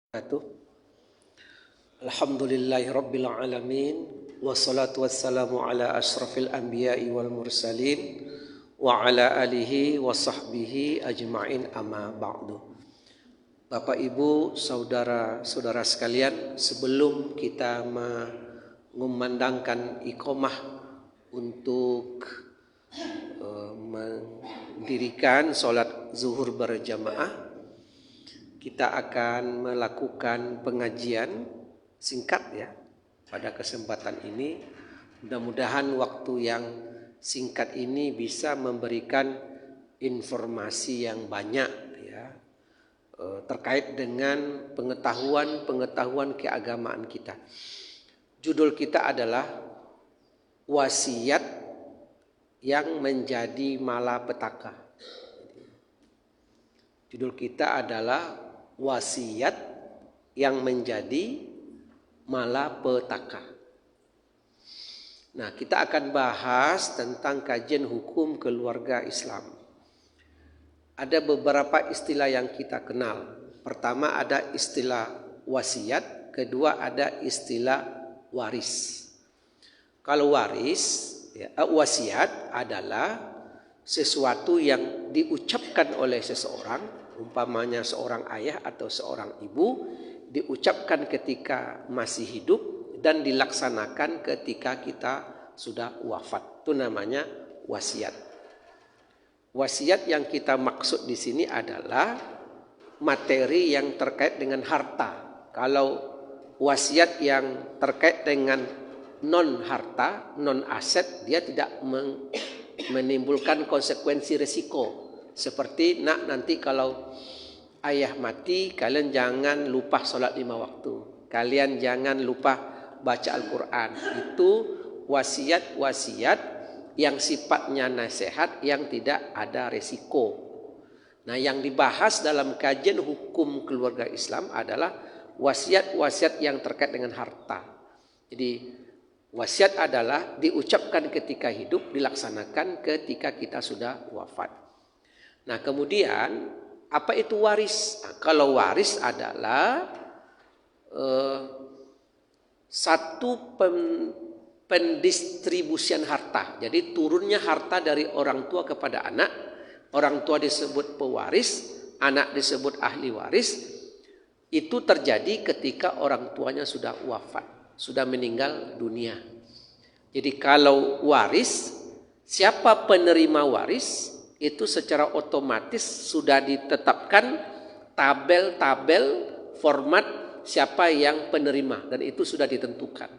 Wabarakatuh. Alhamdulillahirabbil alamin wassalatu wassalamu ala asyrafil anbiya'i wal mursalin wa ala alihi wa sahbihi ajma'in amma ba'du. Bapak Ibu, saudara-saudara sekalian, sebelum kita mengumandangkan iqamah untuk mendirikan salat zuhur berjamaah, kita akan melakukan pengajian singkat ya pada kesempatan ini. Mudah-mudahan waktu yang singkat ini bisa memberikan informasi yang banyak ya terkait dengan pengetahuan keagamaan kita. Judul kita adalah wasiat yang menjadi malapetaka. Judul kita adalah wasiat yang menjadi malapetaka. Nah, kita akan bahas tentang kajian hukum keluarga Islam. Ada beberapa istilah yang kita kenal. Pertama ada istilah wasiat, kedua ada istilah waris. Kalau wasiat adalah sesuatu yang diucapkan oleh seseorang, umpamanya seorang ayah atau seorang ibu, diucapkan ketika masih hidup dan dilaksanakan ketika kita sudah wafat. Itu namanya wasiat. Wasiat yang kita maksud di sini adalah materi yang terkait dengan harta. Kalau wasiat yang terkait dengan non harta, non aset, dia tidak menimbulkan konsekuensi resiko. Seperti nanti kalau ayah mati, kalian jangan lupa sholat 5 waktu. Kalian jangan lupa baca Al-Quran. Itu wasiat-wasiat yang sifatnya nasihat yang tidak ada resiko. Nah, yang dibahas dalam kajian hukum keluarga Islam adalah wasiat-wasiat yang terkait dengan harta. Jadi wasiat adalah diucapkan ketika hidup, dilaksanakan ketika kita sudah wafat. Nah, kemudian apa itu waris? Nah, kalau waris adalah satu pendistribusian harta. Jadi turunnya harta dari orang tua kepada anak. Orang tua disebut pewaris, anak disebut ahli waris. Itu terjadi ketika orang tuanya sudah wafat, sudah meninggal dunia. Jadi kalau waris, siapa penerima waris? Itu secara otomatis sudah ditetapkan tabel-tabel format siapa yang penerima, dan itu sudah ditentukan.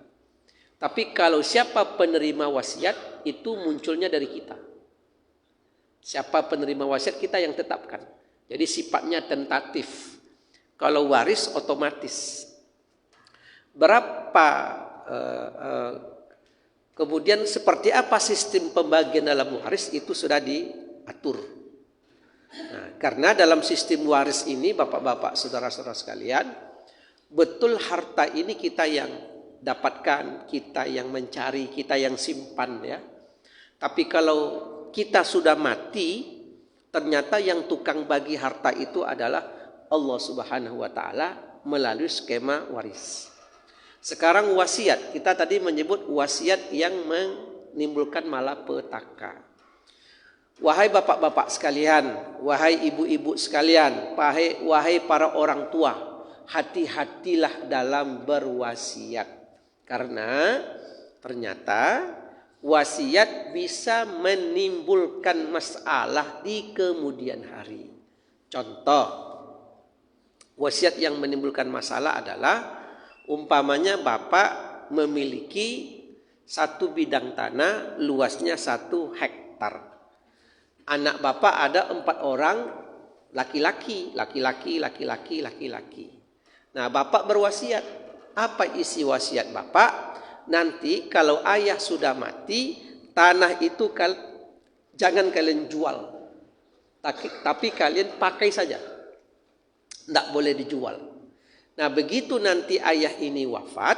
Tapi kalau siapa penerima wasiat itu munculnya dari kita. Siapa penerima wasiat kita yang tetapkan. Jadi sifatnya tentatif. Kalau waris otomatis. Kemudian seperti apa sistem pembagian dalam waris itu sudah diatur. Nah, karena dalam sistem waris ini bapak-bapak, saudara-saudara sekalian, betul harta ini kita yang dapatkan, kita yang mencari, kita yang simpan ya. Tapi kalau kita sudah mati, ternyata yang tukang bagi harta itu adalah Allah Subhanahu wa taala melalui skema waris. Sekarang wasiat, kita tadi menyebut wasiat yang menimbulkan malapetaka. Wahai bapak-bapak sekalian, wahai ibu-ibu sekalian, wahai para orang tua, hati-hatilah dalam berwasiat. Karena ternyata wasiat bisa menimbulkan masalah di kemudian hari. Contoh, wasiat yang menimbulkan masalah adalah umpamanya bapak memiliki satu bidang tanah luasnya 1 hektar. Anak bapak ada 4 orang laki-laki. Nah, bapak berwasiat. Apa isi wasiat bapak? Nanti kalau ayah sudah mati, tanah itu jangan kalian jual. Tapi kalian pakai saja. Tidak boleh dijual. Nah, begitu nanti ayah ini wafat,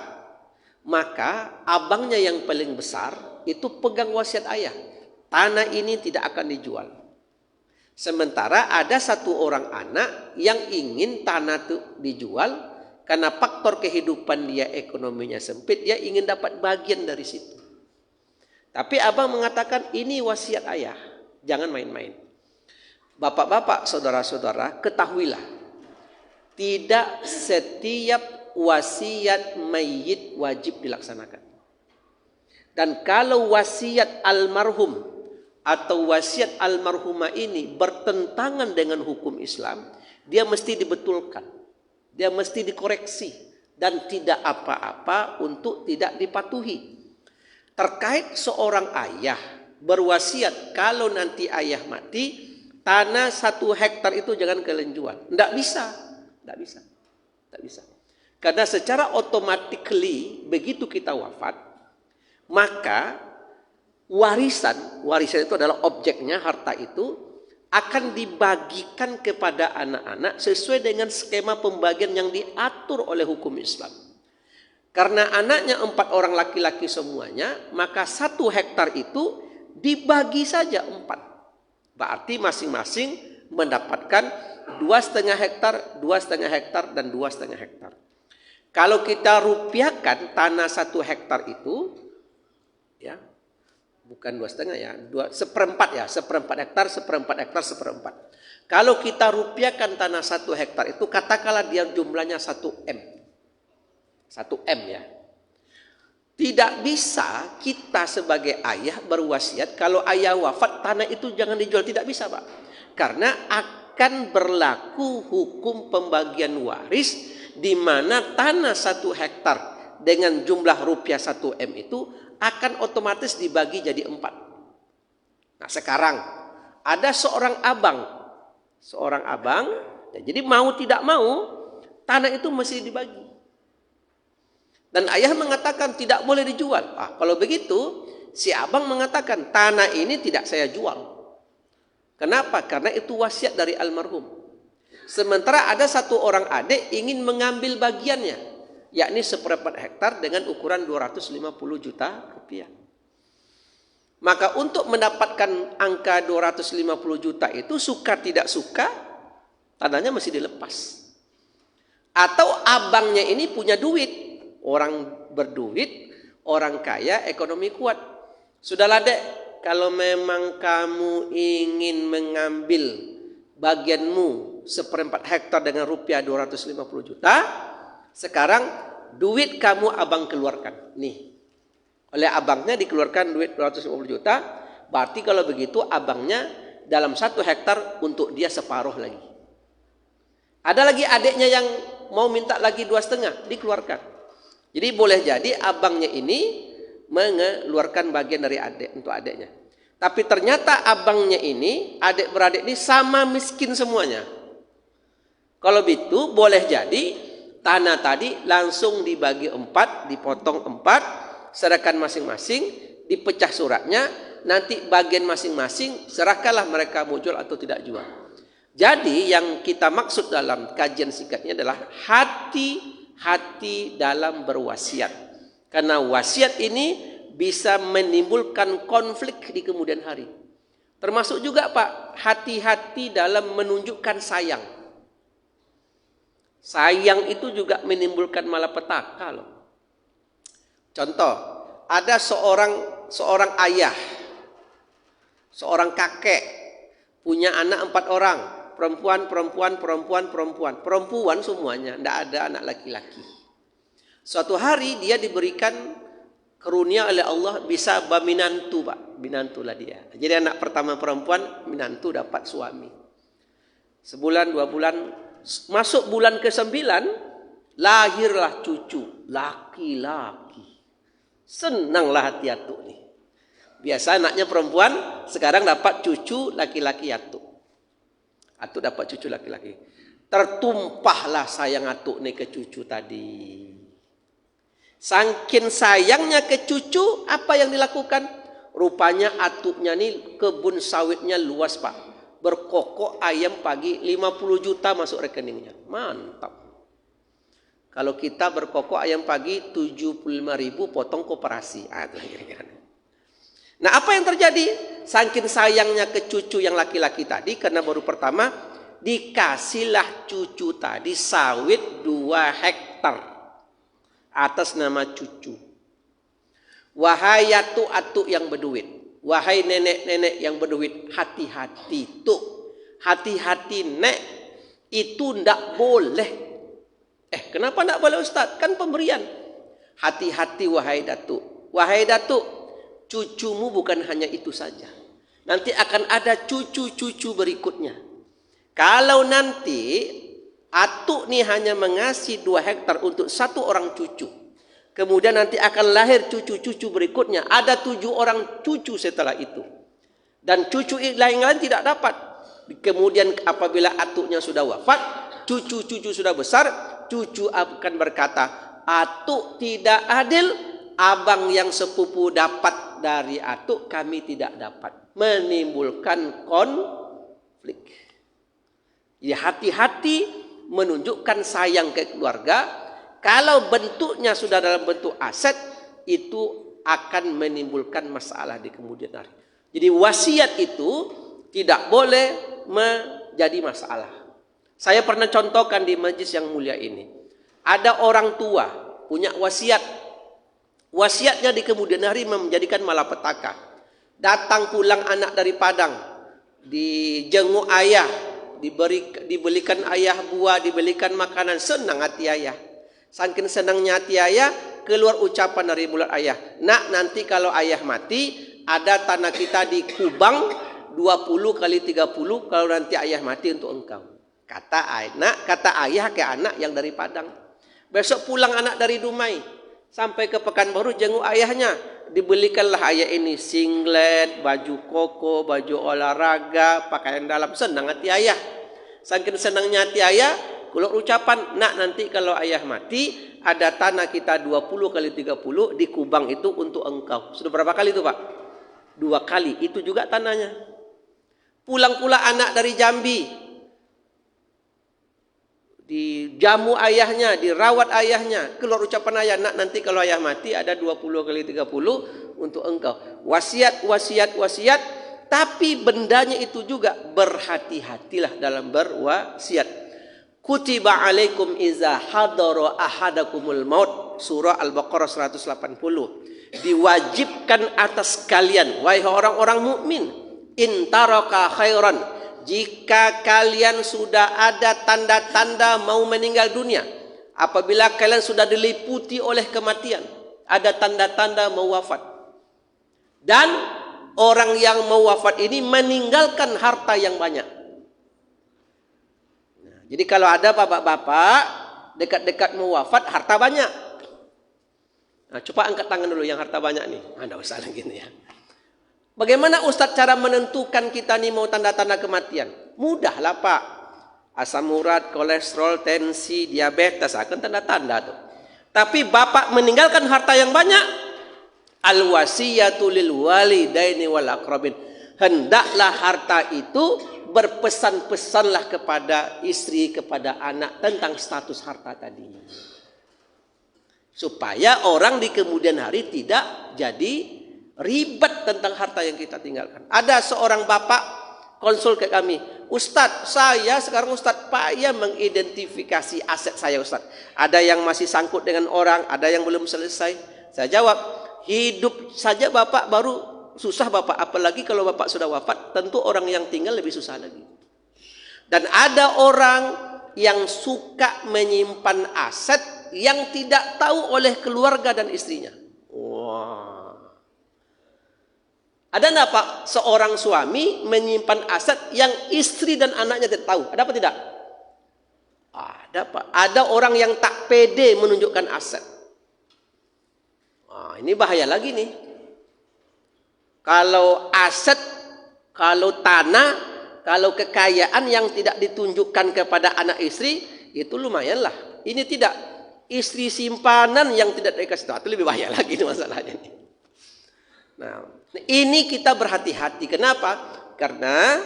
maka abangnya yang paling besar itu pegang wasiat ayah. Tanah ini tidak akan dijual. Sementara ada satu orang anak yang ingin tanah itu dijual, karena faktor kehidupan dia ekonominya sempit, dia ingin dapat bagian dari situ. Tapi abang mengatakan ini wasiat ayah, jangan main-main. Bapak-bapak, saudara-saudara, ketahuilah, tidak setiap wasiat mayit wajib dilaksanakan. Dan kalau wasiat almarhum atau wasiat almarhumah ini bertentangan dengan hukum Islam, dia mesti dibetulkan, dia mesti dikoreksi, dan tidak apa-apa untuk tidak dipatuhi. Terkait seorang ayah berwasiat, kalau nanti ayah mati, tanah 1 hektar itu jangan kalian jual. Tidak bisa. Karena secara automatically begitu kita wafat, maka warisan itu adalah objeknya, harta itu akan dibagikan kepada anak-anak sesuai dengan skema pembagian yang diatur oleh hukum Islam. Karena anaknya 4 orang laki-laki semuanya, maka 1 hektar itu dibagi saja 4. Berarti masing-masing mendapatkan 2,5 hektar, 2,5 hektar, dan 2,5 hektar. Kalau kita rupiahkan tanah 1 hektar itu, ya, bukan 2,5 ya, 1/4 hektar, 1/4 hektar, 1/4. Kalau kita rupiahkan tanah 1 hektar itu, katakanlah dia jumlahnya 1 M. 1 M ya. Tidak bisa kita sebagai ayah berwasiat kalau ayah wafat tanah itu jangan dijual, tidak bisa Pak. Karena akan berlaku hukum pembagian waris di mana tanah 1 hektar dengan jumlah rupiah 1 M itu akan otomatis dibagi jadi 4. Nah sekarang ada seorang abang, jadi mau tidak mau tanah itu mesti dibagi. Dan ayah mengatakan tidak boleh dijual. Kalau begitu si abang mengatakan tanah ini tidak saya jual. Kenapa? Karena itu wasiat dari almarhum. Sementara ada 1 orang adik ingin mengambil bagiannya, yakni 1/4 hektar dengan ukuran 250 juta rupiah. Maka untuk mendapatkan angka 250 juta itu, suka tidak suka, tanahnya mesti dilepas. Atau abangnya ini punya duit, orang berduit, orang kaya, ekonomi kuat. Sudahlah dek, kalau memang kamu ingin mengambil bagianmu 1/4 hektar dengan rupiah 250 juta, sekarang duit kamu abang keluarkan. Nih, oleh abangnya dikeluarkan duit 250 juta, berarti kalau begitu abangnya dalam 1 hektar untuk dia separuh lagi. Ada lagi adiknya yang mau minta lagi 2,5, dikeluarkan. Jadi boleh jadi abangnya ini mengeluarkan bagian dari adik untuk adiknya. Tapi ternyata abangnya ini, adik beradik ini sama miskin semuanya. Kalau begitu boleh jadi tanah tadi langsung dibagi 4, dipotong 4, serahkan masing-masing, dipecah suratnya, nanti bagian masing-masing serahkanlah mereka mau jual atau tidak jual. Jadi yang kita maksud dalam kajian singkatnya adalah hati dalam berwasiat. Karena wasiat ini bisa menimbulkan konflik di kemudian hari. Termasuk juga Pak, hati-hati dalam menunjukkan sayang. Sayang itu juga menimbulkan malapetaka loh. Contoh, ada seorang ayah, seorang kakek punya anak 4 orang. Perempuan semuanya, tidak ada anak laki-laki. Suatu hari dia diberikan karunia oleh Allah bisa minantu Pak, minantulah dia. Jadi anak pertama perempuan, minantu dapat suami. Sebulan 2 bulan, masuk bulan ke-9 lahirlah cucu laki-laki. Senanglah hati atuk nih. Biasa anaknya perempuan, sekarang dapat cucu laki-laki atuk. Atuk dapat cucu laki-laki. Tertumpahlah sayang atuk nih ke cucu tadi. Saking sayangnya ke cucu, apa yang dilakukan? Rupanya atuknya nih kebun sawitnya luas Pak. Berkokok ayam pagi 50 juta masuk rekeningnya. Mantap. Kalau kita berkokok ayam pagi 75.000 potong koperasi. Nah apa yang terjadi? Saking sayangnya ke cucu yang laki-laki tadi, karena baru pertama, dikasihlah cucu tadi sawit 2 hektar. hektar atas nama cucu. Wahai atu-atu yang berduit, wahai nenek-nenek yang berduit, hati-hati tuh. Hati-hati nek, itu ndak boleh. Kenapa ndak boleh Ustaz? Kan pemberian. Hati-hati wahai datuk. Wahai datuk, cucumu bukan hanya itu saja. Nanti akan ada cucu-cucu berikutnya. Kalau nanti atuk nih hanya mengasih 2 hektar untuk 1 orang cucu. Kemudian nanti akan lahir cucu-cucu berikutnya. Ada 7 orang cucu setelah itu. Dan cucu lain-lain tidak dapat. Kemudian apabila atuknya sudah wafat, cucu-cucu sudah besar, cucu akan berkata, atuk tidak adil, abang yang sepupu dapat dari atuk, kami tidak dapat. Menimbulkan konflik. Jadi hati-hati menunjukkan sayang ke keluarga. Kalau bentuknya sudah dalam bentuk aset, itu akan menimbulkan masalah di kemudian hari. Jadi wasiat itu tidak boleh menjadi masalah. Saya pernah contohkan di majlis yang mulia ini. Ada orang tua punya wasiat. Wasiatnya di kemudian hari menjadikan malapetaka. Datang pulang anak dari Padang, dijenguk ayah, dibelikan ayah buah, dibelikan makanan, senang hati ayah. Saking senangnya hati ayah, keluar ucapan dari mulut ayah. Nak, nanti kalau ayah mati, ada tanah kita di Kubang 20 kali 30 kalau nanti ayah mati untuk engkau. Kata ayah ke anak yang dari Padang. Besok pulang anak dari Dumai, sampai ke Pekanbaru jenguk ayahnya. Dibelikanlah ayah ini singlet, baju koko, baju olahraga, pakaian dalam. Senang hati ayah. Saking senangnya hati ayah, keluar ucapan, nak, nanti kalau ayah mati, ada tanah kita 20 kali 30 di Kubang itu untuk engkau. Sudah berapa kali itu Pak? 2 kali. Itu juga tanahnya. Pulang pula anak dari Jambi, dijamu ayahnya, dirawat ayahnya, keluar ucapan ayah, nak, nanti kalau ayah mati ada 20 kali 30 untuk engkau. Wasiat, tapi bendanya itu juga berhati-hatilah dalam berwasiat. Kutiba alaikum iza hadara ahadakumul maut, surah Al-Baqarah 180. Diwajibkan atas kalian, wahai orang-orang mukmin, in taraka khairan, jika kalian sudah ada tanda-tanda mau meninggal dunia, apabila kalian sudah diliputi oleh kematian, ada tanda-tanda mau wafat, dan orang yang mau wafat ini meninggalkan harta yang banyak. Nah, jadi kalau ada bapak-bapak dekat-dekat mau wafat, harta banyak. Nah, coba angkat tangan dulu yang harta banyak nih. Anda usah lagi nih ya. Bagaimana Ustadz cara menentukan kita nih mau tanda-tanda kematian? Mudahlah Pak. Asam urat, kolesterol, tensi, diabetes, akan tanda-tanda tuh. Tapi bapak meninggalkan harta yang banyak, al-wasiyatu lil walidaini wal aqrabin. Hendaklah harta itu berpesan-pesanlah kepada istri, kepada anak tentang status harta tadi. Supaya orang di kemudian hari tidak jadi ribet tentang harta yang kita tinggalkan. Ada seorang bapak konsul ke kami, Ustadz, saya sekarang Ustadz payah mengidentifikasi aset saya Ustadz. Ada yang masih sangkut dengan orang, ada yang belum selesai. Saya jawab, hidup saja bapak baru susah bapak, apalagi kalau bapak sudah wafat, tentu orang yang tinggal lebih susah lagi. Dan ada orang yang suka menyimpan aset yang tidak tahu oleh keluarga dan istrinya. Wah. Ada enggak Pak seorang suami menyimpan aset yang istri dan anaknya tidak tahu? Ada apa tidak? Ada Pak. Ada orang yang tak pede menunjukkan aset. Ini bahaya lagi nih. Kalau aset, kalau tanah, kalau kekayaan yang tidak ditunjukkan kepada anak istri, itu lumayanlah. Ini tidak. Istri simpanan yang tidak dikasih tahu, itu lebih bahaya lagi masalahnya. Nah, ini kita berhati-hati. Kenapa? Karena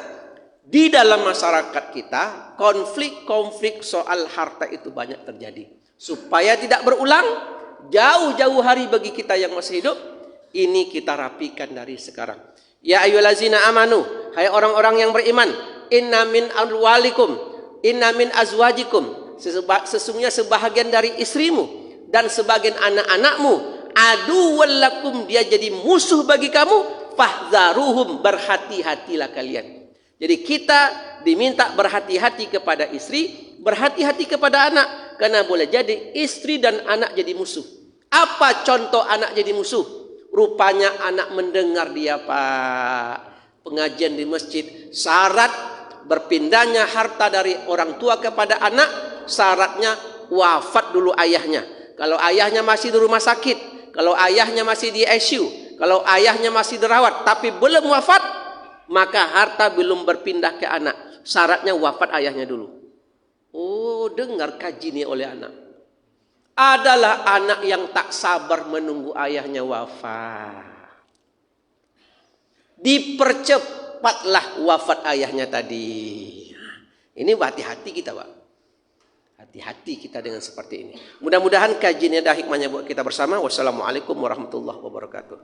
di dalam masyarakat kita konflik-konflik soal harta itu banyak terjadi. Supaya tidak berulang jauh-jauh hari bagi kita yang masih hidup, ini kita rapikan dari sekarang. Ya ayyuhallazina amanu, hai orang-orang yang beriman, inna min amwalikum, inna min azwajikum, sesungguhnya sebahagian dari istrimu dan sebagian anak-anakmu aduwwal lakum, dia jadi musuh bagi kamu, fahdharuhum, berhati-hatilah kalian. Jadi kita diminta berhati-hati kepada istri, berhati-hati kepada anak, karena boleh jadi istri dan anak jadi musuh. Apa contoh anak jadi musuh? Rupanya anak mendengar dia pengajian di masjid, syarat berpindahnya harta dari orang tua kepada anak, syaratnya wafat dulu ayahnya. Kalau ayahnya masih di rumah sakit, kalau ayahnya masih di ICU, kalau ayahnya masih dirawat tapi belum wafat, maka harta belum berpindah ke anak. Syaratnya wafat ayahnya dulu. Oh, dengar kaji ini oleh anak. Adalah anak yang tak sabar menunggu ayahnya wafat. Dipercepatlah wafat ayahnya tadi. Ini hati-hati kita, Pak. Hati-hati kita dengan seperti ini. Mudah-mudahan kajiannya ada hikmahnya buat kita bersama. Wassalamualaikum warahmatullahi wabarakatuh.